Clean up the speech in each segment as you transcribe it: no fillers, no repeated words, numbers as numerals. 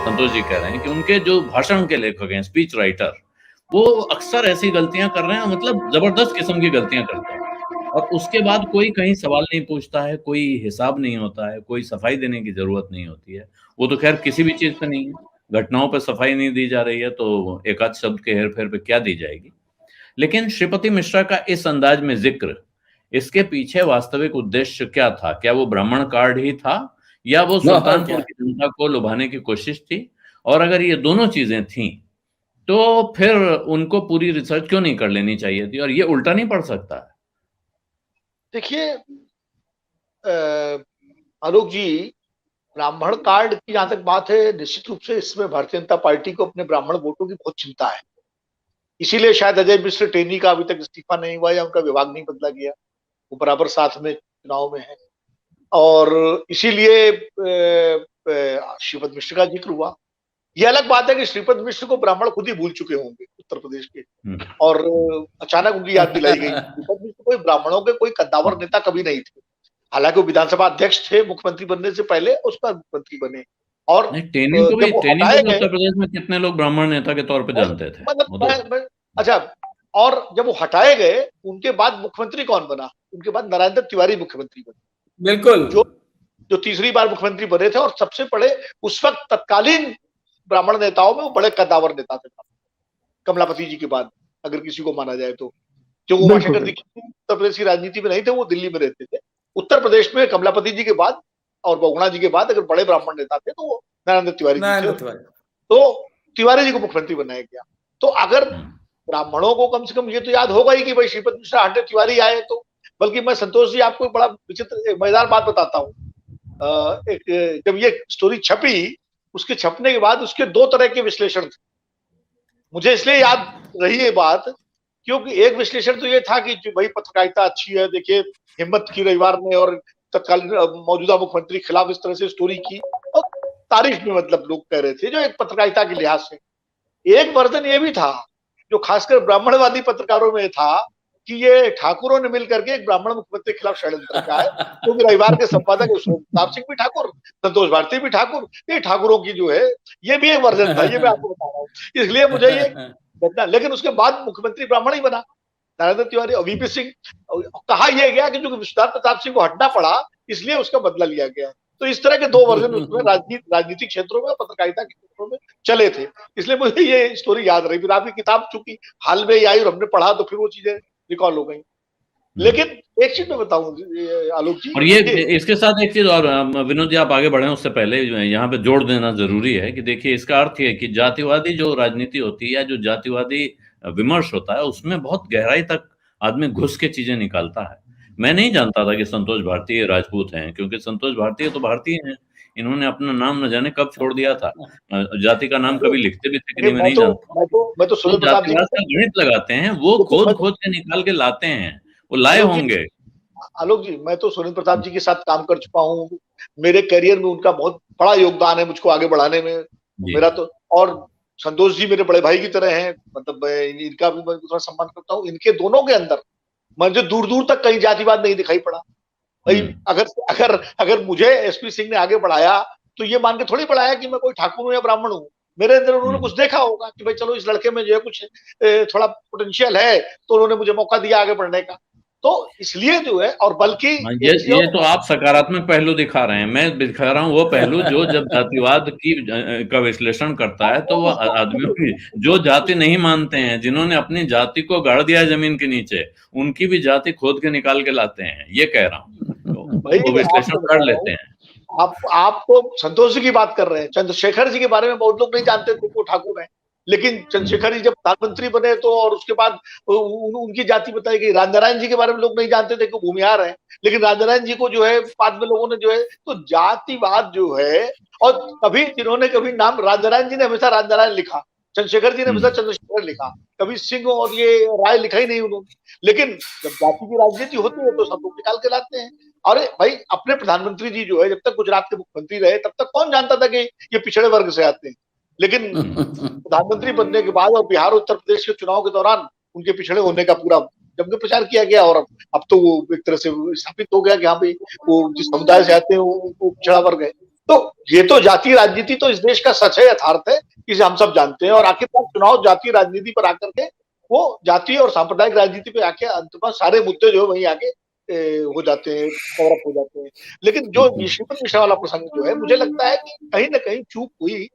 संतोष जी कह रहे हैं कि उनके जो भाषण के लेखक हैं, स्पीच राइटर, वो अक्सर ऐसी गलतियां कर रहे हैं, मतलब जबरदस्त किस्म की गलतियां करते हैं। और उसके बाद कोई कहीं सवाल नहीं पूछता है, कोई हिसाब नहीं होता है, कोई सफाई देने की जरूरत नहीं होती है। वो तो खैर किसी भी चीज पे नहीं है, घटनाओं पे सफाई नहीं दी जा रही है तो एक आध शब्द के हेर फेर पे क्या दी जाएगी। लेकिन श्रीपति मिश्रा का इस अंदाज में जिक्र, इसके पीछे वास्तविक उद्देश्य क्या था? क्या वो ब्राह्मण कार्ड ही था, या वो सुल्तानपुर की जनता को लुभाने की कोशिश थी? और अगर ये दोनों चीजें थीं, तो फिर उनको पूरी रिसर्च क्यों नहीं कर लेनी चाहिए थी, और ये उल्टा नहीं पड़ सकता है? देखिए आलोक जी, ब्राह्मण कार्ड की जहां तक बात है, निश्चित रूप से इसमें भारतीय जनता पार्टी को अपने ब्राह्मण वोटों की बहुत चिंता है। इसीलिए शायद अजय मिश्र टेनी का अभी तक इस्तीफा नहीं हुआ या उनका विभाग नहीं बदला गया, वो बराबर साथ में चुनाव में है। और इसीलिए श्रीपद मिश्र का जिक्र हुआ। ये अलग बात है कि श्रीपद मिश्र को ब्राह्मण खुद ही भूल चुके होंगे उत्तर प्रदेश के, और अचानक उनकी याद दिलाई गई। श्रीपद मिश्र कोई ब्राह्मणों के कोई कद्दावर नेता कभी नहीं थे। हालांकि वो विधानसभा अध्यक्ष थे मुख्यमंत्री बनने से पहले, उसका मुख्यमंत्री बने। और टेनी को भी उत्तर प्रदेश में कितने लोग ब्राह्मण नेता के तौर पे जानते थे? मतलब अच्छा, और जब वो हटाए गए, उनके बाद मुख्यमंत्री कौन बना? उनके बाद नारायण दत्त तिवारी मुख्यमंत्री बने, बिल्कुल, जो तीसरी बार मुख्यमंत्री बने थे, और सबसे बड़े उस वक्त तत्कालीन ब्राह्मण नेताओं में वो बड़े कद्दावर नेता थे कमलापति जी के बाद, अगर किसी को माना जाए तो। जो वो वाशिंगटन उत्तर प्रदेश की राजनीति में नहीं थे, वो दिल्ली में रहते थे। उत्तर प्रदेश में कमलापति जी के बाद और बहुगुणा जी के बाद अगर बड़े ब्राह्मण नेता थे तो वो नारायण दत्त तिवारी जी थे। तो तिवारी जी को मुख्यमंत्री बनाया गया। तो अगर ब्राह्मणों को कम से कम ये तो याद होगा ही कि भाई श्रीपद मिश्रा हटे, तिवारी आए। तो बल्कि मैं संतोष जी आपको बड़ा विचित्र मजेदार बात बताता हूँ। जब ये स्टोरी छपी, उसके छपने के बाद उसके दो तरह के विश्लेषण थे। मुझे इसलिए याद रही ये बात क्योंकि एक विश्लेषण तो ये था कि भाई पत्रकारिता अच्छी है, देखिए हिम्मत की रविवार ने और तत्कालीन मौजूदा मुख्यमंत्री के खिलाफ इस तरह से स्टोरी की, और तारीफ में मतलब लोग कह रहे थे जो एक पत्रकारिता के लिहाज से। एक वर्जन ये भी था जो खासकर ब्राह्मणवादी पत्रकारों में था कि ये ठाकुरों ने मिलकर के एक ब्राह्मण मुख्यमंत्री के खिलाफ षड्यंत्र किया है, क्योंकि रविवार के संपादक प्रताप सिंह भी ठाकुर, संतोष भारती भी ठाकुर, ये ठाकुरों की जो है, ये भी एक वर्जन था। ये मैं आपको बता रहा हूँ, इसलिए मुझे ये बदला। लेकिन उसके बाद मुख्यमंत्री ब्राह्मण ही बना, नारायण दत्त तिवारी और वीपी सिंह। कहा यह गया कि जो विश्वनाथ प्रताप सिंह को हटना पड़ा, इसलिए उसका बदला लिया गया। तो इस तरह के दो वर्जन उसमें राजनीतिक क्षेत्रों में, पत्रकारिता के क्षेत्रों में चले थे। इसलिए मुझे ये स्टोरी याद रही। फिर आपकी किताब चूंकि हाल में ही आई और हमने पढ़ा, तो फिर वो चीजें रिकॉल हो गई। लेकिन एक चीज मैं बताऊं आलोक जी, और ये इसके साथ एक चीज और, विनोद जी आप आगे बढ़े उससे पहले यहाँ पे जोड़ देना जरूरी है कि देखिए इसका अर्थ है कि जातिवादी जो राजनीति होती है या जो जातिवादी विमर्श होता है, उसमें बहुत गहराई तक आदमी घुस के चीजें निकालता है। मैं नहीं जानता था कि संतोष भारतीय राजपूत हैं, क्योंकि संतोष भारतीय तो भारतीय हैं, इन्होंने अपना नाम न जाने कब छोड़ दिया था। जाति का नाम कभी लिखते भी थे कि नहीं, मैं नहीं जानता। मैं तो जातिवाद का गणित लगाते हैं, वो खोद के निकाल के लाते हैं, वो लाए होंगे। आलोक जी, मैं तो सुरेंद्र प्रताप जी के साथ काम कर चुका हूँ। मेरे करियर में उनका बहुत बड़ा योगदान है मुझको आगे बढ़ाने में मेरा तो। और संतोष जी मेरे बड़े भाई की तरह हैं, मतलब इनका भी मैं थोड़ा सम्मान करता हूँ। इनके दोनों के अंदर मुझे दूर दूर तक कहीं जातिवाद नहीं दिखाई पड़ा भाई। अगर मुझे एसपी सिंह ने आगे बढ़ाया तो ये मान के थोड़ी बढ़ाया कि मैं कोई ठाकुर हूं या ब्राह्मण हूं। मेरे अंदर उन्होंने कुछ देखा होगा कि भाई चलो इस लड़के में जो है कुछ थोड़ा पोटेंशियल है, तो उन्होंने मुझे मौका दिया आगे बढ़ने का। तो इसलिए जो है, और बल्कि ये तो आप सकारात्मक पहलू दिखा रहे हैं, मैं दिखा रहा हूँ वो पहलू जो जब जातिवाद का विश्लेषण करता है, तो वो आदमियों की जो जाति नहीं मानते हैं, जिन्होंने अपनी जाति को गाड़ दिया है जमीन के नीचे, उनकी भी जाति खोद के निकाल के लाते हैं, ये कह रहा हूँ। वो विश्लेषण कर लेते हैं। आप तो संतोष जी की बात कर रहे हैं, चंद्रशेखर जी के बारे में बहुत लोग नहीं जानते थे वो ठाकुर है। लेकिन चंद्रशेखर जी जब प्रधानमंत्री बने तो, और उसके बाद उनकी जाति बताई गई। राजनारायण जी के बारे में लोग नहीं जानते थे कि भूमिहार है, लेकिन राजनारायण जी को जो है बाद में लोगों ने जो है, तो जातिवाद जो है। और कभी जिन्होंने कभी नाम, राजनारायण जी ने हमेशा राजनारायण लिखा, चंद्रशेखर जी ने हमेशा चंद्रशेखर लिखा, कभी सिंह और ये राय लिखा ही नहीं उन्होंने। लेकिन जब जाति की राजनीति होती है तो सब लोग निकाल के लाते हैं। अरे भाई, अपने प्रधानमंत्री जी जो है जब तक गुजरात के मुख्यमंत्री रहे, तब तक कौन जानता था कि ये पिछड़े वर्ग से आते हैं। लेकिन प्रधानमंत्री बनने के बाद और बिहार उत्तर प्रदेश के चुनाव के दौरान उनके पिछड़े होने का पूरा जम के प्रचार किया गया, और अब तो वो एक तरह से स्थापित हो गया कि हाँ भाई वो जिस समुदाय से आते हैं वो पिछड़ा वर्ग है। तो ये तो जातीय राजनीति तो इस देश का सच है, यथार्थ है, इसे हम सब जानते हैं। और आखिरकार चुनाव जातीय राजनीति पर आकर के वो जातीय और सांप्रदायिक राजनीति पे आके अंततः सारे मुद्दे जो है वहीं आके हो जाते हैं, कवर अप हो जाते हैं। लेकिन जो श्रीपद मिश्रा वाला प्रसंग जो है, मुझे लगता है कि कहीं ना कहीं चूक हुई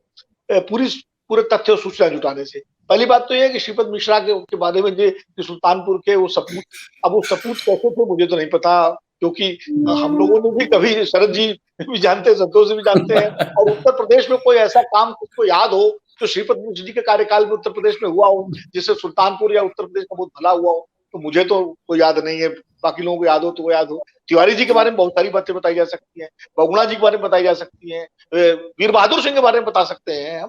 पूरे तथ्य और सूचना जुटाने से। पहली बात तो यह है कि श्रीपद मिश्रा के बारे में जो सुल्तानपुर के वो सपूत, अब वो सपूत कैसे थे मुझे तो नहीं पता, क्योंकि हम लोगों ने भी कभी, शरद जी भी जानते हैं, संतोष जी भी जानते हैं, और उत्तर प्रदेश में कोई ऐसा काम किसको याद हो जो श्रीपद मिश्र जी के कार्यकाल में उत्तर प्रदेश में हुआ हो, जिससे सुल्तानपुर या उत्तर प्रदेश का बहुत भला हुआ हो, तो मुझे तो कोई याद नहीं है। बाकी लोगों को याद हो तो वो याद हो। तिवारी जी के बारे में बहुत सारी बातें बताई जा सकती हैं, बहुगुणा जी के बारे में बताई जा सकती हैं, वीर बहादुर सिंह के बारे में बता सकते हैं हम,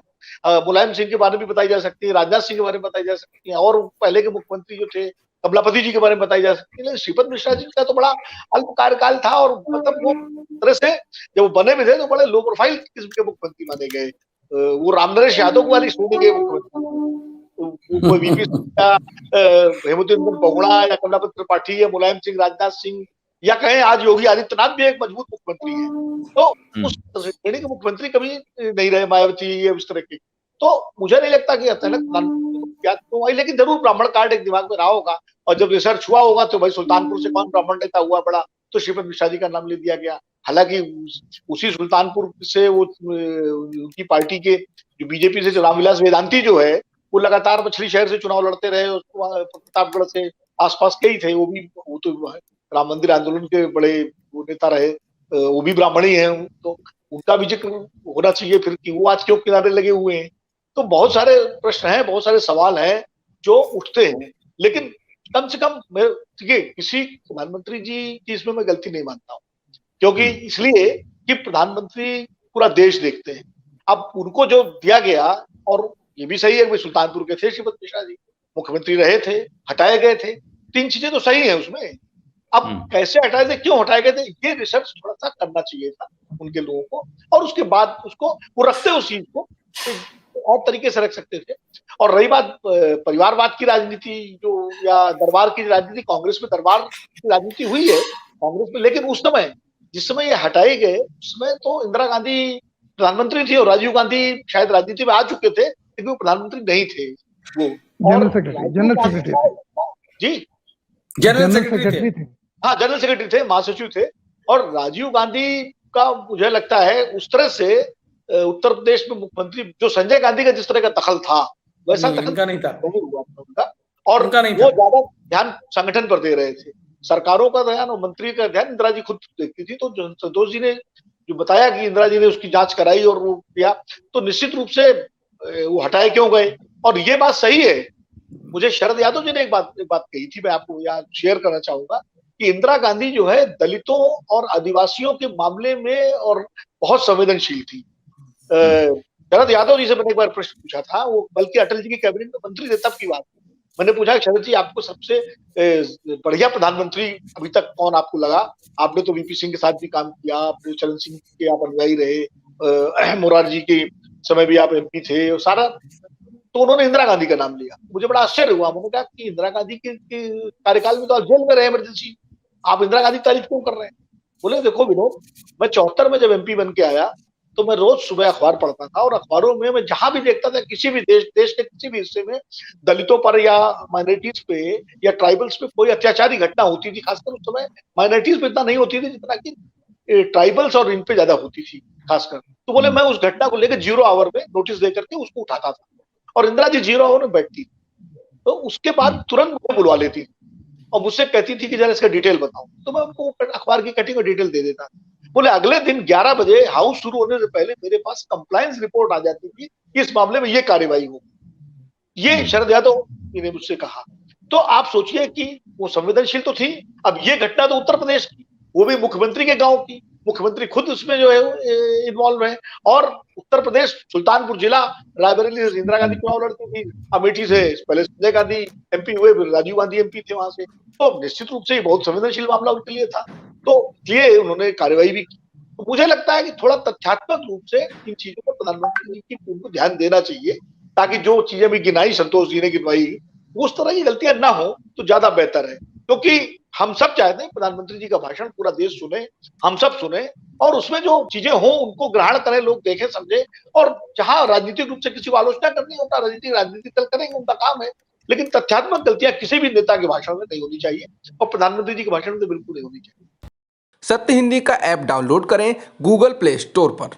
मुलायम सिंह के बारे में बताई जा सकती है, राजनाथ सिंह के बारे में बताई जा सकती है, और पहले के मुख्यमंत्री जो थे कमलापति जी के बारे में बताई जा सकती है। लेकिन श्रीपद मिश्रा जी का तो बड़ा अल्प कार्यकाल था, और मतलब वो तरह से जब वो बने भी थे तो बड़े लो प्रोफाइल किस्म के मुख्यमंत्री माने गए। वो रामनरेश यादव वाली श्रेणी के मुख्यमंत्री, वीपी हेमंत बहुगुणा या कमलापति त्रिपाठी या मुलायम सिंह, राजनाथ सिंह, या कहें आज योगी आदित्यनाथ भी एक मजबूत मुख्यमंत्री है, तो उस श्रेणी के मुख्यमंत्री कभी नहीं रहे, मायावती ये उस तरह के। तो मुझे नहीं लगता कि अचानक याद तो आई, लेकिन जरूर ब्राह्मण कार्ड एक दिमाग में रहा होगा, और जब रिसर्च हुआ होगा तो भाई सुल्तानपुर से कौन ब्राह्मण नेता हुआ बड़ा, तो श्रीपद मिश्रा जी का नाम ले दिया गया। हालांकि उसी सुल्तानपुर से वो उनकी पार्टी के जो बीजेपी से जो रामविलास वेदांती जो है, वो लगातार मछली शहर से चुनाव लड़ते रहे, प्रतापगढ़ से आसपास के ही थे, वो तो राम मंदिर आंदोलन के बड़े वो नेता रहे, वो भी ब्राह्मण ही हैं, तो उनका भी जिक्र होना चाहिए फिर कि वो आज क्यों किनारे लगे हुए हैं। तो बहुत सारे प्रश्न हैं, बहुत सारे सवाल हैं जो उठते हैं, लेकिन कम से कम मैं देखिए किसी प्रधानमंत्री जी की इसमें मैं गलती नहीं मानता हूँ, क्योंकि इसलिए कि प्रधानमंत्री पूरा देश देखते हैं। अब उनको जो दिया गया, और ये भी सही है कि सुल्तानपुर के थे श्रीपद मिश्रा जी, मुख्यमंत्री रहे थे, हटाए गए थे, 3 चीजें तो सही है उसमें। अब कैसे हटाए थे, क्यों हटाए गए थे, ये रिसर्च थोड़ा सा करना चाहिए था उनके लोगों को, और उसके बाद उसको वो रखते उस चीज को और तरीके से रख सकते थे। और रही बात परिवारवाद की राजनीति जो, या दरबार की राजनीति, कांग्रेस में दरबार की राजनीति हुई है कांग्रेस में, लेकिन उस समय जिस समय ये हटाए गए उस समय तो इंदिरा गांधी प्रधानमंत्री थी और राजीव गांधी शायद राजनीति में आ चुके थे, लेकिन वो प्रधानमंत्री नहीं थे, वो जनरल सेक्रेटरी जी, जनरल सेक्रेटरी थे, हाँ जनरल सेक्रेटरी थे, महासचिव थे। और राजीव गांधी का मुझे लगता है उस तरह से उत्तर प्रदेश में मुख्यमंत्री, जो संजय गांधी का जिस तरह का दखल था वैसा दखल नहीं था, उनका, और वो ज्यादा ध्यान संगठन पर दे रहे थे, सरकारों का ध्यान और मंत्री का ध्यान इंदिरा जी खुद देखती थी। तो संतोष जी ने जो बताया कि इंदिरा जी ने उसकी जांच कराई और वो किया, तो निश्चित रूप से वो हटाए क्यों गए। और ये बात सही है, मुझे शरद यादव जी ने एक बात कही थी, मैं आपको यहाँ शेयर करना चाहूंगा कि इंदिरा गांधी जो है दलितों और आदिवासियों के मामले में और बहुत संवेदनशील थी। शरद यादव जी से मैंने एक बार प्रश्न पूछा था, वो बल्कि अटल जी की कैबिनेट में मंत्री थे तब की बात, मैंने पूछा शरद जी आपको सबसे बढ़िया प्रधानमंत्री अभी तक कौन आपको लगा, आपने तो वीपी सिंह के साथ भी काम किया, आपने चरण सिंह के आप अनुयायी रहे, मोरारजी के समय भी आप एमपी थे और सारा, तो उन्होंने इंदिरा गांधी का नाम लिया। मुझे बड़ा आश्चर्य हुआ, मैंने कहा कि इंदिरा गांधी के कार्यकाल में तो आप जेल में रहे इमरजेंसी, आप इंदिरा गांधी की तारीफ क्यों कर रहे हैं। बोले देखो विनोद, मैं 74 में जब एमपी बन के आया तो मैं रोज सुबह अखबार पढ़ता था, और अखबारों में मैं जहां भी देखता था किसी भी देश के किसी भी हिस्से में दलितों पर या माइनॉरिटीज पे या ट्राइबल्स पे कोई अत्याचारी घटना होती थी, खासकर उस समय माइनॉरिटीज पे इतना नहीं होती थी जितना कि ट्राइबल्स और इन पे ज्यादा होती थी खासकर। तो बोले मैं उस घटना को लेकर 0 आवर में नोटिस देकर के उसको उठाता था, और इंदिरा जी 0 आवर में बैठती, तो उसके बाद तुरंत मुझे बुलवा लेती और मुझसे कहती थी कि जरा इसका डिटेल बताओ, तो मैं उनको अखबार की कटिंग और डिटेल दे देता। बोले अगले दिन 11 बजे हाउस शुरू होने से पहले मेरे पास कंप्लायंस रिपोर्ट आ जाती थी कि इस मामले में ये कार्रवाई हो। ये शरद यादव ने मुझसे कहा। तो आप सोचिए कि वो संवेदनशील तो थी। अब ये घटना तो उत्तर प्रदेश की, वो भी मुख्यमंत्री के गांव की, मुख्यमंत्री खुद उसमें जो है इन्वॉल्व है, और उत्तर प्रदेश सुल्तानपुर जिला, रायबरेली से इंदिरा गांधी चुनाव लड़ती थी, अमेठी से पहले संजय गांधी एमपी हुए, राजीव गांधी एमपी थे वहां से, तो निश्चित रूप से बहुत संवेदनशील मामला उनके लिए था, तो इसलिए उन्होंने कार्रवाई भी की। तो मुझे लगता है कि थोड़ा तथ्यात्मक रूप से इन चीजों पर प्रधानमंत्री जी को ध्यान देना चाहिए, ताकि जो चीजें भी गिनाई संतोष जी ने गिनवाई उस तरह की गलतियां ना हो तो ज्यादा बेहतर है। क्योंकि हम सब चाहते हैं प्रधानमंत्री जी का भाषण पूरा देश सुने, हम सब सुने और उसमें जो चीजें हों उनको ग्रहण करें, लोग देखें समझे। और जहां राजनीतिक रूप से किसी को आलोचना करनी होता राजनीतिक दल करेंगे, उनका काम है, लेकिन तथ्यात्मक गलतियां किसी भी नेता के भाषण में नहीं होनी चाहिए और प्रधानमंत्री जी के भाषण में तो बिल्कुल नहीं होनी चाहिए। सत्य हिंदी का ऐप डाउनलोड करें गूगल प्ले स्टोर पर।